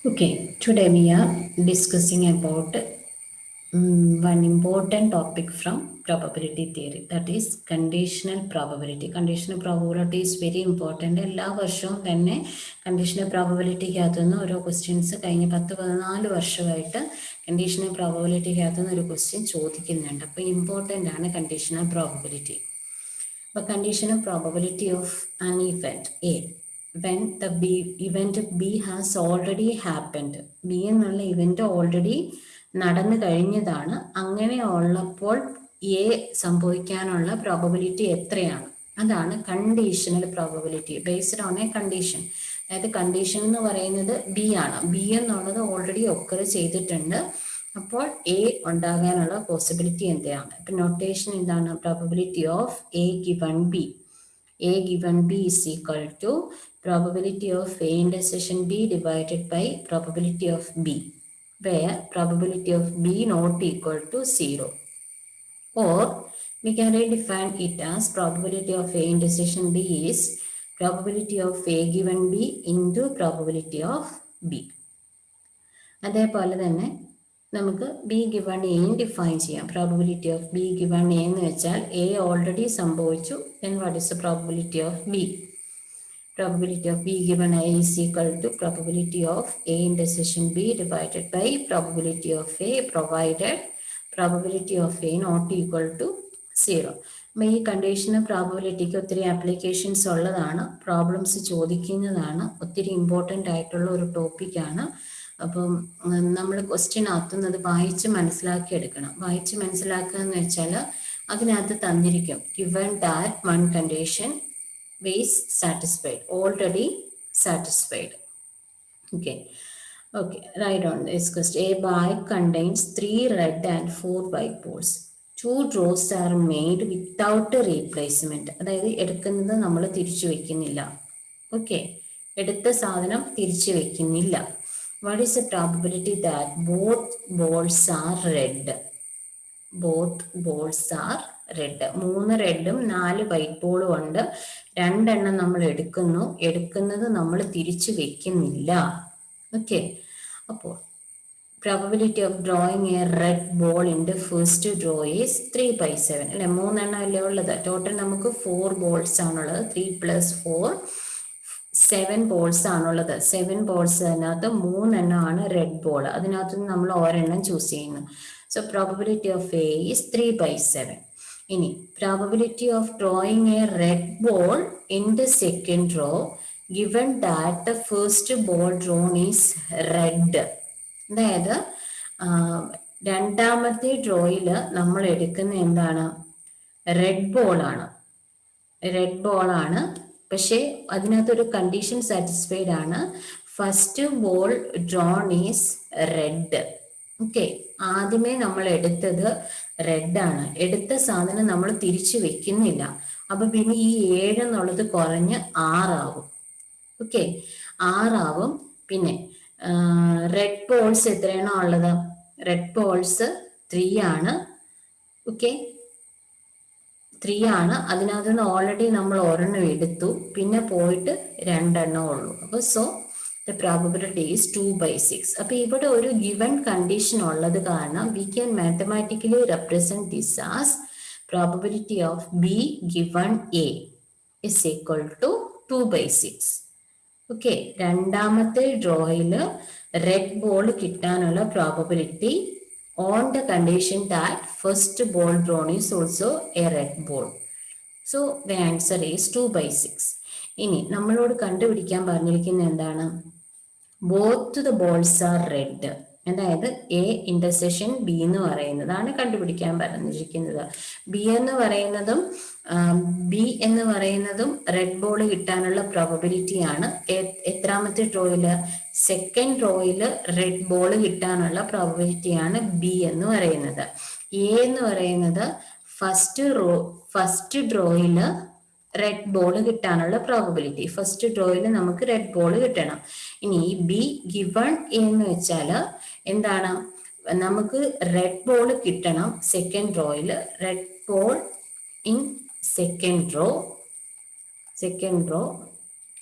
Okay, today we are discussing about one important topic from probability theory, that is conditional probability. Conditional probability is very important. എല്ലാ വർഷവും തന്നെ conditional പ്രോബബിലിറ്റിക്കകത്തുനിന്ന് ഓരോ questions കഴിഞ്ഞ 10-14 വർഷമായിട്ട് conditional പ്രോബബിലിറ്റിക്കകത്തുനിന്ന് ഒരു question ചോദിക്കുന്നുണ്ട്. അപ്പോൾ ഇമ്പോർട്ടൻ്റ് ആണ് conditional probability. The conditional probability of an event A when the event B has already happened. B എന്നുള്ള ഇവന്റ് ഓൾറെഡി നടന്നു കഴിഞ്ഞതാണ്. അങ്ങനെ ഉള്ളപ്പോൾ എ സംഭവിക്കാനുള്ള പ്രോബബിലിറ്റി എത്രയാണ്? അതാണ് conditional probability based on A condition. അതായത് കണ്ടീഷൻ എന്ന് പറയുന്നത് ബി ആണ്. ബി എന്നുള്ളത് ഓൾറെഡി ഒക്കർ ചെയ്തിട്ടുണ്ട്. അപ്പോൾ എ ഉണ്ടാകാനുള്ള പോസിബിലിറ്റി എന്താണ്? ഇപ്പം നൊട്ടേഷൻ എന്താണ്? Probability of A given B. A given B is equal to probability of A intersection B divided by probability of B, where probability of B not equal to 0. Or we can redefine it as probability of A intersection B is probability of A given B into probability of B. അതേപോലെ തന്നെ നമുക്ക് be given എയും define ചെയ്യാം. Probability of B given A എന്ന് വെച്ചാൽ A already സംഭവിച്ചു. then what is the probability of B? Probability of B given A is equal to probability of A intersection B divided by probability of A provided probability of A not equal to 0. അപ്പം ഈ conditional പ്രോബബിലിറ്റിക്ക് ഒത്തിരി applications ഉള്ളതാണ്, problems ചോദിക്കുന്നതാണ്, ഒത്തിരി important ആയിട്ടുള്ള ഒരു ടോപ്പിക്കാണ്. അപ്പം നമ്മൾ ക്വസ്റ്റ്യൻ ആക്കുന്നത് വായിച്ച് മനസ്സിലാക്കി എടുക്കണം. വായിച്ച് മനസ്സിലാക്കുക എന്ന് വെച്ചാൽ അതിനകത്ത് തന്നിരിക്കും given that one condition is satisfied, already satisfied. Okay, write on this question. A bag contains 3 red and 4 white balls. 2 draws are made without a replacement. അതായത് എടുക്കുന്നത് നമ്മൾ തിരിച്ചു വെക്കുന്നില്ല. ഓക്കെ, എടുത്ത സാധനം തിരിച്ചു വെക്കുന്നില്ല. What is the probability that both balls are red? Both balls are red. 3 റെഡും 4 വൈറ്റ് ബോളും ഉണ്ട്. 2 എണ്ണം നമ്മൾ എടുക്കുന്നത് നമ്മൾ തിരിച്ചു വെക്കുന്നില്ല. ഓക്കെ, അപ്പോൾ probability of drawing a red ball in the first draw is 3/7. അല്ലെ, 3 എണ്ണം അല്ലേ ഉള്ളത്. ടോട്ടൽ നമുക്ക് 4 ബോൾസ് ആണുള്ളത്. 3 + 4 7 ബോൾസ് ആണുള്ളത്. 7 ബോൾസ് അതിനകത്ത് 3 എണ്ണമാണ് റെഡ് ബോൾ. അതിനകത്ത് നമ്മൾ ഒരെണ്ണം ചൂസ് ചെയ്യുന്നു. So probability of A is 3/7. ഇനി probability of drawing A red ball in the second row given that the first ball drone is red. അതായത് രണ്ടാമത്തെ ഡ്രോയിൽ നമ്മൾ എടുക്കുന്ന എന്താണ്? റെഡ് ബോളാണ്. റെഡ് ബോളാണ്. പക്ഷേ അതിനകത്തൊരു കണ്ടീഷൻ സാറ്റിസ്ഫൈഡ് ആണ്. First ball drone is red. Okay, ആദ്യമേ നമ്മൾ എടുത്തത് റെഡാണ്. എടുത്ത സാധനം നമ്മൾ തിരിച്ചു വെക്കുന്നില്ല. അപ്പൊ പിന്നെ ഈ 7 എന്നുള്ളത് കുറഞ്ഞ് 6 ആവും. ഓക്കെ, 6 ആവും. പിന്നെ റെഡ് ബോൾസ് എത്രയാണോ ഉള്ളത്? റെഡ് ബോൾസ് 3 ആണ്. ഓക്കെ, 3 ആണ്. അതിനകത്ത് നിന്ന് ഓൾറെഡി നമ്മൾ ഒരെണ്ണം എടുത്തു, പിന്നെ പോയിട്ട് 2 എണ്ണം ഉള്ളൂ. അപ്പോൾ സോ ദ പ്രോബബിലിറ്റി ഈസ് 2/6. അപ്പോൾ ഇവിടെ ഒരു ഗിവൺ കണ്ടീഷൻ ഉള്ളത് കാരണം we can mathematically represent this as probability of B given A is equal to 2/6. Okay, രണ്ടാമത്തെ ഡ്രോയിൽ റെഡ് ബോൾ കിട്ടാനുള്ള probability on the condition that first ball drawn is also a red ball. So the answer is 2/6. ഇനി നമ്മളോട് കണ്ടുപിടിക്കാൻ പറഞ്ഞിരിക്കുന്നത് എന്താണ്? Both the balls are red. അതായത് A intersection B എന്ന് പറയുന്നതാണ് കണ്ടുപിടിക്കാൻ പറഞ്ഞിരിക്കുന്നത്. ബി എന്ന് പറയുന്നതും റെഡ് ബോൾ കിട്ടാനുള്ള പ്രോബബിലിറ്റി ആണ്. എത്രാമത്തെ ഡ്രോയില്? സെക്കൻഡ് ഡ്രോയില് റെഡ് ബോൾ കിട്ടാനുള്ള പ്രോബബിലിറ്റി ആണ് ബി എന്ന് പറയുന്നത്. എ എന്ന് പറയുന്നത് ഫസ്റ്റ് ഡ്രോയില് റെഡ് ബോൾ കിട്ടാനുള്ള പ്രോബബിലിറ്റി. ഫസ്റ്റ് ഡ്രോയിൽ നമുക്ക് റെഡ് ബോൾ കിട്ടണം. ഇനി ഈ ബി ഗിവൺ എന്ന് വെച്ചാൽ എന്താണ്? നമുക്ക് റെഡ് ബോൾ കിട്ടണം സെക്കൻഡ് ഡ്രോയിൽ. Red ball in second row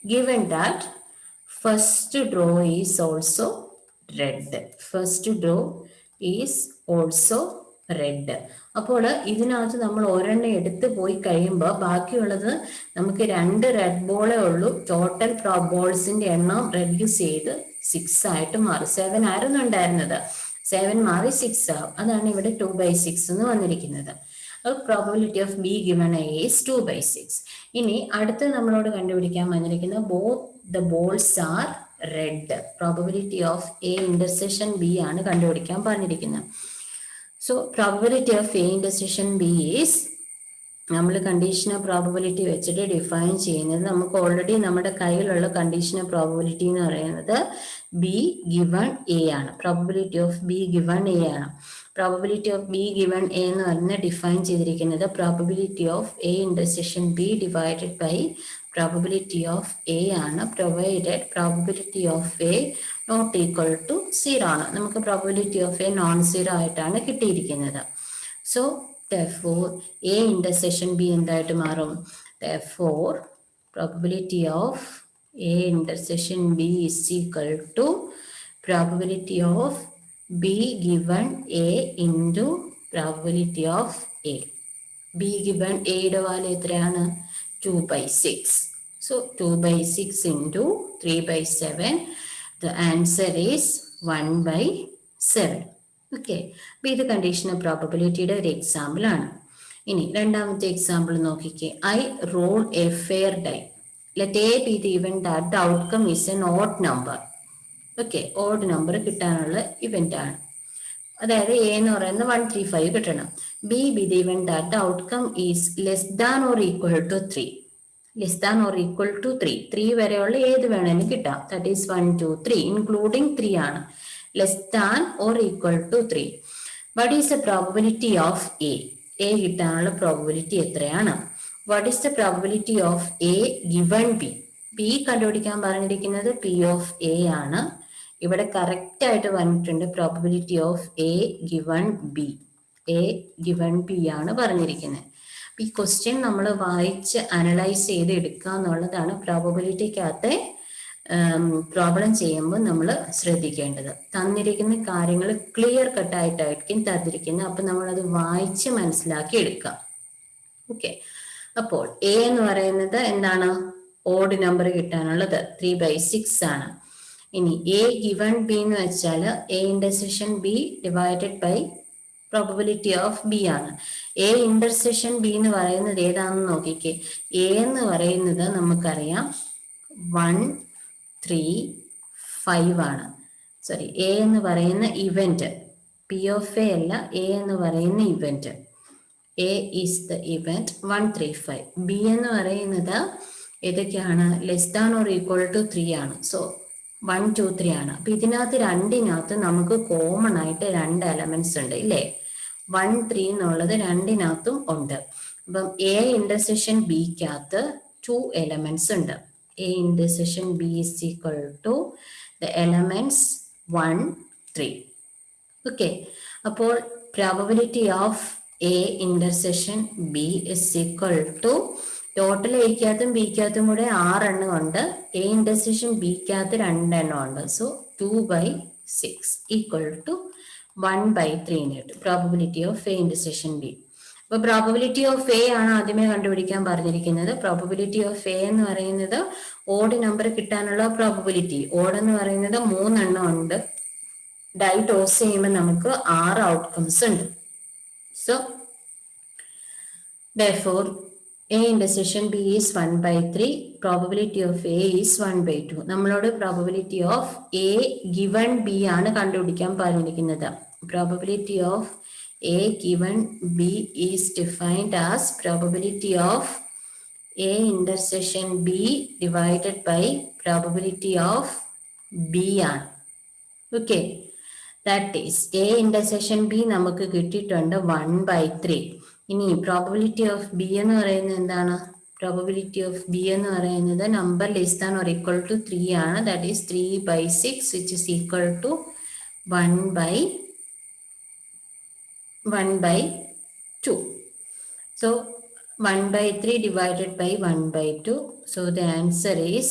given that first draw is also red. First row is also red. അപ്പോൾ ഇതിനകത്ത് നമ്മൾ ഒരെണ്ണം എടുത്ത് പോയി കഴിയുമ്പോൾ ബാക്കിയുള്ളത് നമുക്ക് 2 റെഡ് ബോളേ ഉള്ളൂ. ടോട്ടൽ ബോൾസിന്റെ എണ്ണം റെഡ്യൂസ് ചെയ്ത് 6 ആയിട്ട് മാറും. 7 ആയിരുന്നു ഉണ്ടായിരുന്നത്, 7 മാറി 6 ആവും. അതാണ് ഇവിടെ 2/6 എന്ന് വന്നിരിക്കുന്നത്. Probability of B given A is 2/6. ഇനി അടുത്ത് നമ്മളോട് കണ്ടുപിടിക്കാൻ വന്നിരിക്കുന്ന both the balls are red. Probability of A intersection B ആണ് കണ്ടുപിടിക്കാൻ പറഞ്ഞിരിക്കുന്നത്. So probability of A intersection B is, നമ്മൾ കണ്ടീഷണൽ പ്രോബബിലിറ്റി വെച്ചിട്ട് ഡിഫൈൻ ചെയ്യുന്നത്, നമുക്ക് ഓൾറെഡി നമ്മുടെ കയ്യിലുള്ള കണ്ടീഷണൽ പ്രോബബിലിറ്റി എന്ന് പറയുന്നത് ബി ഗിവൺ എ ആണ്. Probability of B given A ആണ്. Probability of B given A എന്ന് പറഞ്ഞ് ഡിഫൈൻ ചെയ്തിരിക്കുന്നത് probability of A intersection B divided by probability of A ആണ്, provided probability of A not equal to 0 ആണ്. നമുക്ക് probability of A non zero ആയിട്ടാണ് കിട്ടിയിരിക്കുന്നത്. So therefore A intersection B എന്തായിട്ട് മാറും? Therefore probability of A intersection B is equal to probability of B given A into probability of A. B given A യുടെ value എത്രയാണ്? 2/6. So 2/6 into 3/7. The answer is 1/7. Okay. അപ്പോൾ ഇത് conditional പ്രോബബിലിറ്റിയുടെ ഒരു example ആണ്. ഇനി രണ്ടാമത്തെ എക്സാമ്പിൾ നോക്കിക്കേ. I roll a fair die. Let A be the event that the outcome is an odd number. Okay, odd number കിട്ടാനുള്ള ഇവന്റ് ആണ്. അതായത് എ എന്ന് പറയുന്നത് 135 കിട്ടണം. B the event that the outcome is less than or equal to 3. Less than or equal to 3 വരെയുള്ള ഏത് വേണമെങ്കിലും കിട്ടാം. ദാറ്റ് ഈസ് 1, 2, 3 ഇൻക്ലൂഡിങ് 3 ആണ്. Less than or equal to 3. What is the probability of A? A കിട്ടാനുള്ള probability എത്രയാണ്? What is the probability of A given B? B കണ്ടുപിടിക്കാൻ പറഞ്ഞിരിക്കുന്നത് P of A ആണ്. ഇവിടെ കറക്റ്റ് ആയിട്ട് വന്നിട്ടുണ്ട് probability of A given B. A given B ആണ് പറഞ്ഞിരിക്കുന്നത്. ഈ ക്വസ്റ്റ്യൻ നമ്മൾ വായിച്ച് അനലൈസ് ചെയ്ത് എടുക്കുക എന്നുള്ളതാണ് പ്രോബബിലിറ്റിക്കകത്തെ പ്രോബ്ലം ചെയ്യുമ്പോൾ നമ്മൾ ശ്രദ്ധിക്കേണ്ടത്. തന്നിരിക്കുന്ന കാര്യങ്ങൾ ക്ലിയർ കട്ടായിട്ടായിരിക്കും തന്നിരിക്കുന്നത്. അപ്പം നമ്മളത് വായിച്ച് മനസ്സിലാക്കി എടുക്കാം. ഓക്കെ. അപ്പോൾ എ എന്ന് പറയുന്നത് എന്താണ്? ഓഡ് നമ്പർ കിട്ടാനുള്ളത് 3/6 ആണ്. ഇനി എ ഗിവൺ ബി എന്ന് വെച്ചാൽ A intersection B divided by probability of B ആണ്. എ ഇന്റർസെക്ഷൻ ബി എന്ന് പറയുന്നത് ഏതാണെന്ന് നോക്കിക്കേ. എ എന്ന് പറയുന്നത് നമുക്കറിയാം 1, 3, 5 ആണ്. സോറി, എ എന്ന് പറയുന്ന ഇവന്റ്, പി ഓഫ് എ അല്ല, എ എന്ന് പറയുന്ന event. A is the event 1, 3, 5. B എന്ന് പറയുന്നത് ഏതൊക്കെയാണ്? Less than or equal to 3 ആണ്. സോ 1, 2, 3 ആണ്. അപ്പൊ ഇതിനകത്ത് രണ്ടിനകത്ത് നമുക്ക് കോമൺ ആയിട്ട് 2 എലമെന്റ്സ് ഉണ്ട് ഇല്ലേ? 1, 3 എന്നുള്ളത് രണ്ടിനകത്തും ഉണ്ട്. അപ്പം എ ഇന്റർസെക്ഷൻ ബിക്കകത്ത് 2 എലമെന്റ്സ് ഉണ്ട്. A intersection B is equal to the elements 1, 3. Okay. അപ്പോൾ probability of A intersection B is equal to total എക്കകത്തും ബിക്കകത്തും കൂടെ 6 എണ്ണം ഉണ്ട്. A intersection ബിക്കകത്ത് 2 എണ്ണം ഉണ്ട്. സോ 2/6 ഈക്വൽ ടു 1/3 കിട്ടും probability of A intersection B. അപ്പൊ പ്രോബബിലിറ്റി ഓഫ് എ ആണ് ആദ്യമേ കണ്ടുപിടിക്കാൻ പറഞ്ഞിരിക്കുന്നത്. പ്രോബബിലിറ്റി ഓഫ് എ എന്ന് പറയുന്നത് ഓഡ് നമ്പർ കിട്ടാനുള്ള പ്രോബബിലിറ്റി. ഓഡ് എന്ന് പറയുന്നത് 3 എണ്ണം ഉണ്ട്. ഡൈ ടോസ് ചെയ്യുമ്പോൾ നമുക്ക് 6 ഔട്ട്കംസ് ഉണ്ട്. So therefore A intersection B is 1/3. Probability of A is 1/2. നമ്മളോട് probability of A given B ആണ് കണ്ടുപിടിക്കാൻ പറഞ്ഞിരിക്കുന്നത്. Probability of A given B is defined as probability of A intersection B divided by probability of B ആണ്. Okay. That is A intersection B നമുക്ക് കിട്ടിയിട്ടുണ്ട് 1/3. ഇനി probability of B എന്ന് പറയുന്നത് എന്താണ്? പ്രോബബിലിറ്റി ഓഫ് B എന്ന് പറയുന്നത് number less than or equal to 3 ആണ്. That is 3/6 which is equal to 1/2. So 1/3 divided by 1/2. So the answer is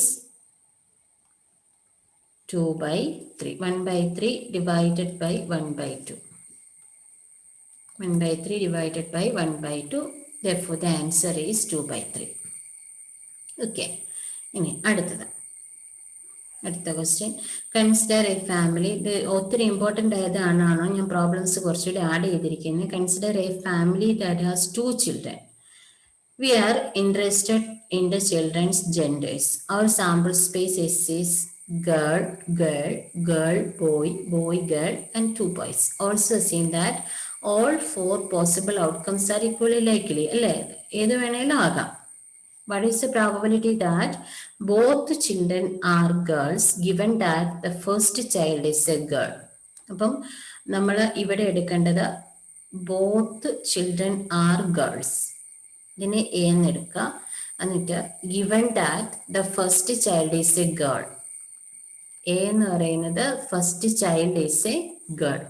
2/3. 1/3 divided by 1/2. 1/3 divided by 1/2. Therefore, the answer is 2/3. Okay. ഇനി അടുത്ത question. Consider A family. ഇത് ഒത്തിരി important ആയതാണോ ഞാൻ problems കുറച്ചുകൂടി add ചെയ്തിരിക്കുന്നത്. Consider A family that has 2 children. We are interested in the children's genders. Our sample space is girl, girl, girl, boy, boy, girl, and 2 boys. Also assume that all 4 possible outcomes are equally likely. അല്ലേ? ഏത് വേണേലും ആകാം. What is the probability that both children are girls given that the first child is a girl? അപ്പം നമ്മൾ ഇവിടെ എടുക്കേണ്ടത് both children are girls. ഇതിനെ A എന്ന് എടുക്കുക. എന്നിട്ട് given that the first child is a girl. A എന്ന് പറയുന്നത് first child is a girl.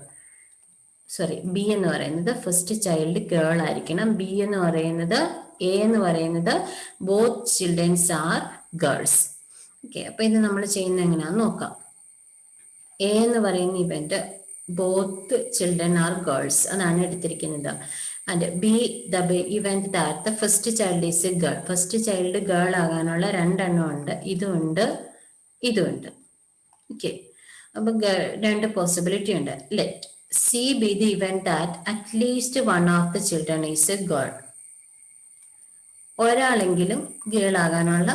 Sorry, B എന്ന് പറയുന്നത് ഫസ്റ്റ് ചൈൽഡ് ഗേൾ ആയിരിക്കണം. ബി എന്ന് പറയുന്നത് എ എന്ന് പറയുന്നത് both childrens are girls. Okay, അപ്പൊ ഇത് നമ്മൾ ചെയ്യുന്നത് എങ്ങനെയാണെന്ന് നോക്കാം. എ എന്ന് പറയുന്ന event both children are girls അതാണ് എടുത്തിരിക്കുന്നത്. And B the event that the first child is a girl. First child girl ആകാനുള്ള 2 എണ്ണം ഉണ്ട്. ഇതുണ്ട്, ഇതുണ്ട്. ഓക്കെ, അപ്പൊ 2 പോസിബിലിറ്റി ഉണ്ട്. Let see B the event that at least 1 of the children is a girl. ഒരാളെങ്കിലും ഗേൾ ആകാനുള്ള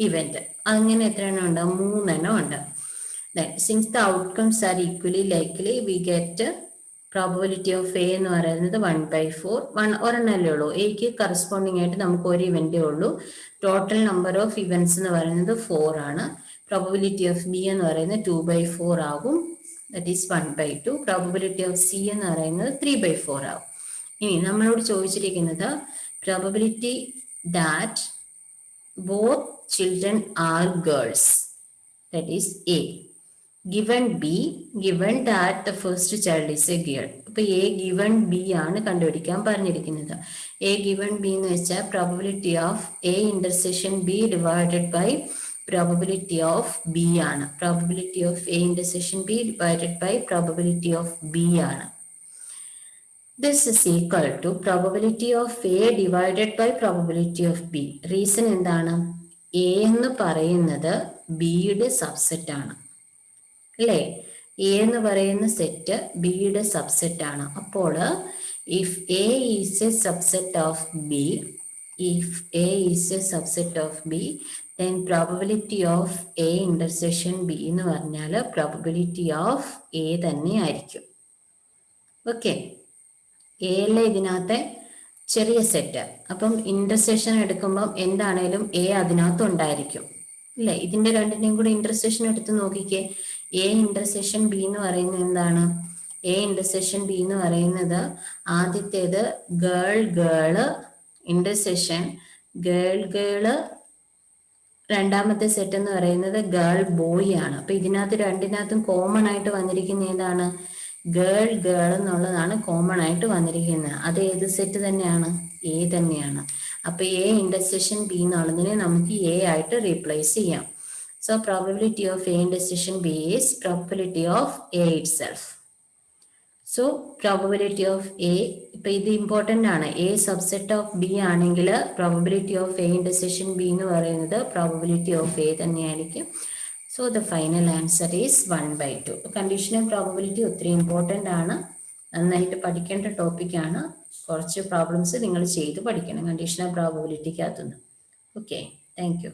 ഇവന്റ്. അങ്ങനെ എത്ര എണ്ണം ഉണ്ട്? 3 എണ്ണം ഉണ്ട്. Then since the outcomes are equally likely, we get probability of A എന്ന് പറയുന്നത് 1/4. ഒരെണ്ണല്ലേ ഉള്ളൂ. എക്ക് കറസ്പോണ്ടിങ് ആയിട്ട് നമുക്ക് ഒരു ഇവന്റേ ഉള്ളൂ. ടോട്ടൽ നമ്പർ ഓഫ് ഇവന്റ്സ് എന്ന് പറയുന്നത് 4 ആണ്. പ്രോബബിലിറ്റി ഓഫ് ബി എന്ന് പറയുന്നത് 2/4 ആകും. That is 1/2. Probability of C എന്ന് പറയുന്നത് 3/4 ആകും. ഇനി നമ്മളോട് ചോദിച്ചിരിക്കുന്നത് probability that both children are girls, that is A, given B, given that the first child is a girl. അപ്പൊ A given B ആണ് കണ്ടുപിടിക്കാൻ പറഞ്ഞിരിക്കുന്നത്. A given B എന്ന് വെച്ചാൽ probability of A intersection B divided by probability of B ആണ്. probability of A intersection B divided by probability of B ആണ്. This is equal to probability of A divided by probability of B. Reason എന്താണ്? A എന്ന് പറയുന്നത് ബിയുടെ subset ആണ് അല്ലേ? A എന്ന് പറയുന്ന സെറ്റ് ബിയുടെ സബ്സെറ്റ് ആണ്. അപ്പോൾ if A is A subset of B, if A is A subset of B, then probability of A intersection B എന്ന് പറഞ്ഞാൽ probability of A തന്നെ ആയിരിക്കും. ഓക്കെ, എ അല്ലേ ഇതിനകത്തെ ചെറിയ സെറ്റ്. അപ്പം ഇന്റർസെക്ഷൻ എടുക്കുമ്പം എന്താണേലും എ അതിനകത്ത് ഉണ്ടായിരിക്കും അല്ലേ? ഇതിന്റെ രണ്ടിനെയും കൂടെ ഇന്റർസെക്ഷൻ എടുത്ത് നോക്കിക്കേ. എ ഇന്റർസെക്ഷൻ ബി എന്ന് പറയുന്നത് എന്താണ്? എ ഇന്റർസെക്ഷൻ ബി എന്ന് പറയുന്നത് ആദ്യത്തേത് girl girl intersection girl girl, രണ്ടാമത്തെ സെറ്റ് എന്ന് പറയുന്നത് ഗേൾ ബോയ് ആണ്. അപ്പൊ ഇതിനകത്ത് രണ്ടിനകത്തും കോമൺ ആയിട്ട് വന്നിരിക്കുന്ന ഏതാണ്? ഗേൾ ഗേൾ എന്നുള്ളതാണ് കോമൺ ആയിട്ട് വന്നിരിക്കുന്നത്. അത് ഏത് സെറ്റ് തന്നെയാണ്? എ തന്നെയാണ്. അപ്പൊ എ ഇന്റർസെക്ഷൻ ബി എന്നുള്ളതിനെ നമുക്ക് എ ആയിട്ട് റീപ്ലേസ് ചെയ്യാം. So probability of A intersection B is probability of A itself. So probability of A, ഇപ്പൊ ഇത് ഇമ്പോർട്ടന്റ് ആണ്. എ സബ്സെറ്റ് ഓഫ് ബി ആണെങ്കിൽ probability of A intersection B എന്ന് പറയുന്നത് പ്രോബബിലിറ്റി ഓഫ് എ തന്നെയായിരിക്കും. So the final answer is 1/2. Conditional probability ഒത്തിരി important ആണ്. നന്നായിട്ട് പഠിക്കേണ്ട ടോപ്പിക്കാണ്. കുറച്ച് പ്രോബ്ലംസ് നിങ്ങൾ ചെയ്ത് പഠിക്കണം കണ്ടീഷണൽ പ്രോബബിലിറ്റിക്കകത്തുനിന്ന്. Okay, thank U.